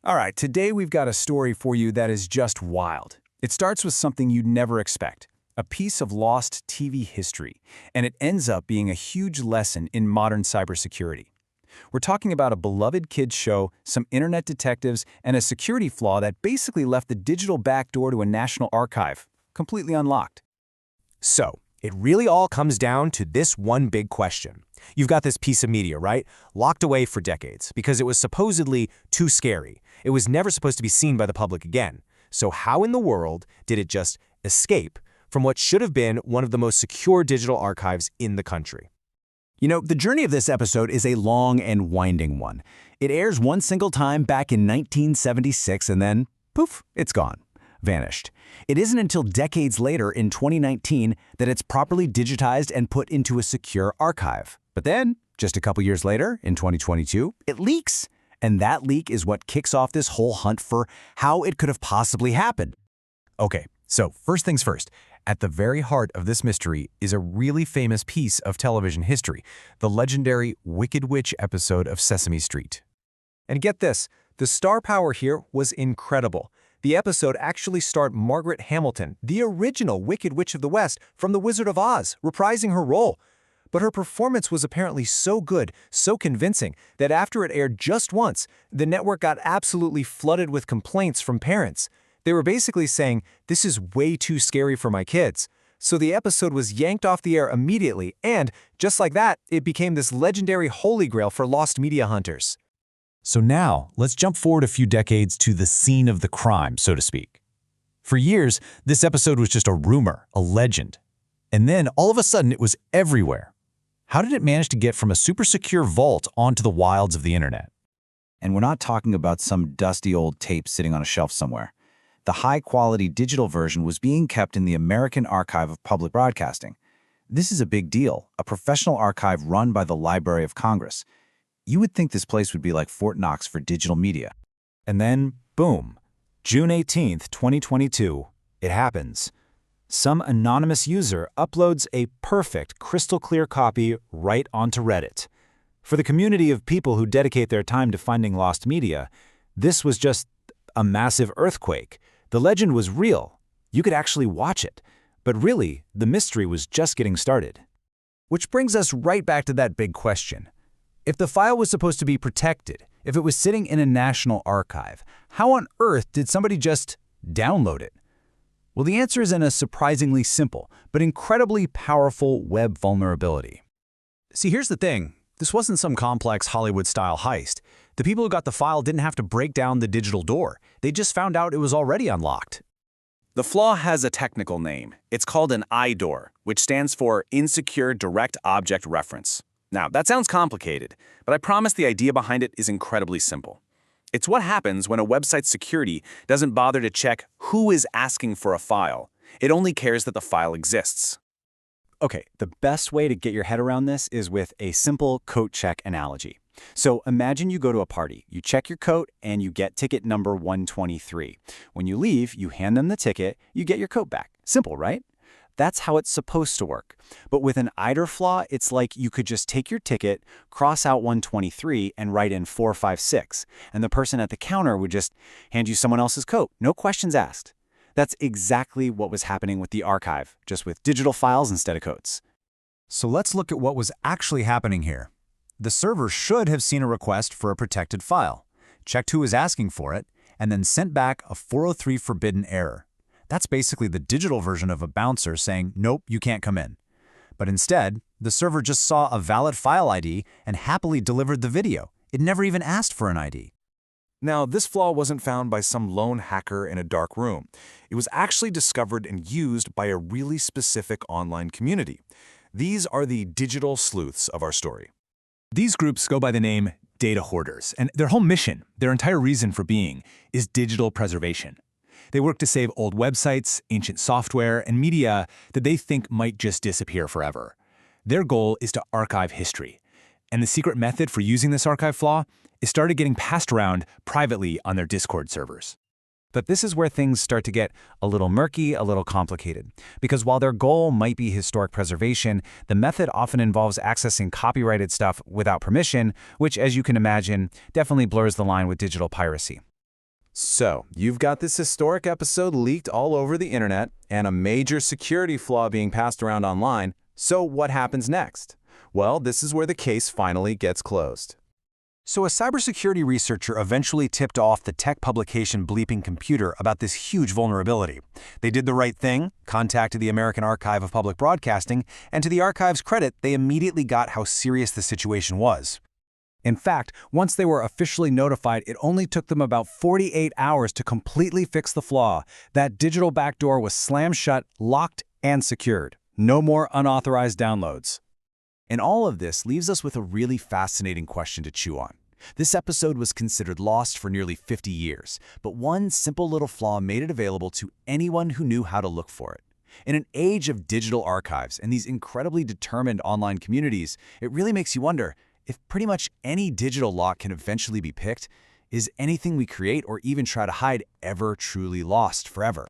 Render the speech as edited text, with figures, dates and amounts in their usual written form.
All right, today we've got a story for you that is just wild. It starts with something you'd never expect, a piece of lost TV history, and it ends up being a huge lesson in modern cybersecurity. We're talking about a beloved kids show, some internet detectives, and a security flaw that basically left the digital backdoor to a national archive, completely unlocked. So, it really all comes down to this one big question. You've got this piece of media, right? Locked away for decades because it was supposedly too scary. It was never supposed to be seen by the public again. So how in the world did it just escape from what should have been one of the most secure digital archives in the country? You know, the journey of this episode is a long and winding one. It airs one single time back in 1976 and then, poof, it's gone. Vanished. It isn't until decades later in 2019 that it's properly digitized and put into a secure archive. But then, just a couple years later, in 2022, it leaks. And that leak is what kicks off this whole hunt for how it could have possibly happened. Okay, so first things first. At the very heart of this mystery is a really famous piece of television history, the legendary Wicked Witch episode of Sesame Street. And get this, the star power here was incredible. The episode actually starred Margaret Hamilton, the original Wicked Witch of the West from The Wizard of Oz, reprising her role. But her performance was apparently so good, so convincing, that after it aired just once, the network got absolutely flooded with complaints from parents. They were basically saying, "This is way too scary for my kids." So the episode was yanked off the air immediately, and, just like that, it became this legendary holy grail for lost media hunters. So now, let's jump forward a few decades to the scene of the crime, so to speak. For years, this episode was just a rumor, a legend. And then, all of a sudden, it was everywhere. How did it manage to get from a super secure vault onto the wilds of the internet? And we're not talking about some dusty old tape sitting on a shelf somewhere. The high-quality digital version was being kept in the American Archive of Public Broadcasting. This is a big deal, a professional archive run by the Library of Congress. You would think this place would be like Fort Knox for digital media. And then, boom, June 18th, 2022, it happens. Some anonymous user uploads a perfect, crystal-clear copy right onto Reddit. For the community of people who dedicate their time to finding lost media, this was just a massive earthquake. The legend was real. You could actually watch it. But really, the mystery was just getting started. Which brings us right back to that big question. If the file was supposed to be protected, if it was sitting in a national archive, how on earth did somebody just download it? Well, the answer is in a surprisingly simple, but incredibly powerful web vulnerability. See, here's the thing. This wasn't some complex Hollywood-style heist. The people who got the file didn't have to break down the digital door. They just found out it was already unlocked. The flaw has a technical name. It's called an IDOR, which stands for Insecure Direct Object Reference. Now, that sounds complicated, but I promise the idea behind it is incredibly simple. It's what happens when a website's security doesn't bother to check who is asking for a file. It only cares that the file exists. Okay, the best way to get your head around this is with a simple coat check analogy. So imagine you go to a party, you check your coat, and you get ticket number 123. When you leave, you hand them the ticket, you get your coat back. Simple, right? That's how it's supposed to work. But with an IDOR flaw, it's like you could just take your ticket, cross out 123, and write in 456, and the person at the counter would just hand you someone else's coat, no questions asked. That's exactly what was happening with the archive, just with digital files instead of codes. So let's look at what was actually happening here. The server should have seen a request for a protected file, checked who was asking for it, and then sent back a 403 forbidden error. That's basically the digital version of a bouncer saying, "Nope, you can't come in." But instead, the server just saw a valid file ID and happily delivered the video. It never even asked for an ID. Now, this flaw wasn't found by some lone hacker in a dark room. It was actually discovered and used by a really specific online community. These are the digital sleuths of our story. These groups go by the name data hoarders, and their whole mission, their entire reason for being, is digital preservation. They work to save old websites, ancient software, and media that they think might just disappear forever. Their goal is to archive history. And the secret method for using this archive flaw is started getting passed around privately on their Discord servers. But this is where things start to get a little murky, a little complicated. Because while their goal might be historic preservation, the method often involves accessing copyrighted stuff without permission, which, as you can imagine, definitely blurs the line with digital piracy. So, you've got this historic episode leaked all over the internet and a major security flaw being passed around online. So what happens next? Well, this is where the case finally gets closed. So a cybersecurity researcher eventually tipped off the tech publication Bleeping Computer about this huge vulnerability. They did the right thing, contacted the American Archive of Public Broadcasting, and to the archive's credit, they immediately got how serious the situation was. In fact, once they were officially notified, it only took them about 48 hours to completely fix the flaw. That digital backdoor was slammed shut, locked, and secured. No more unauthorized downloads. And all of this leaves us with a really fascinating question to chew on. This episode was considered lost for nearly 50 years, but one simple little flaw made it available to anyone who knew how to look for it. In an age of digital archives and these incredibly determined online communities, it really makes you wonder, if pretty much any digital lock can eventually be picked, is anything we create or even try to hide ever truly lost forever?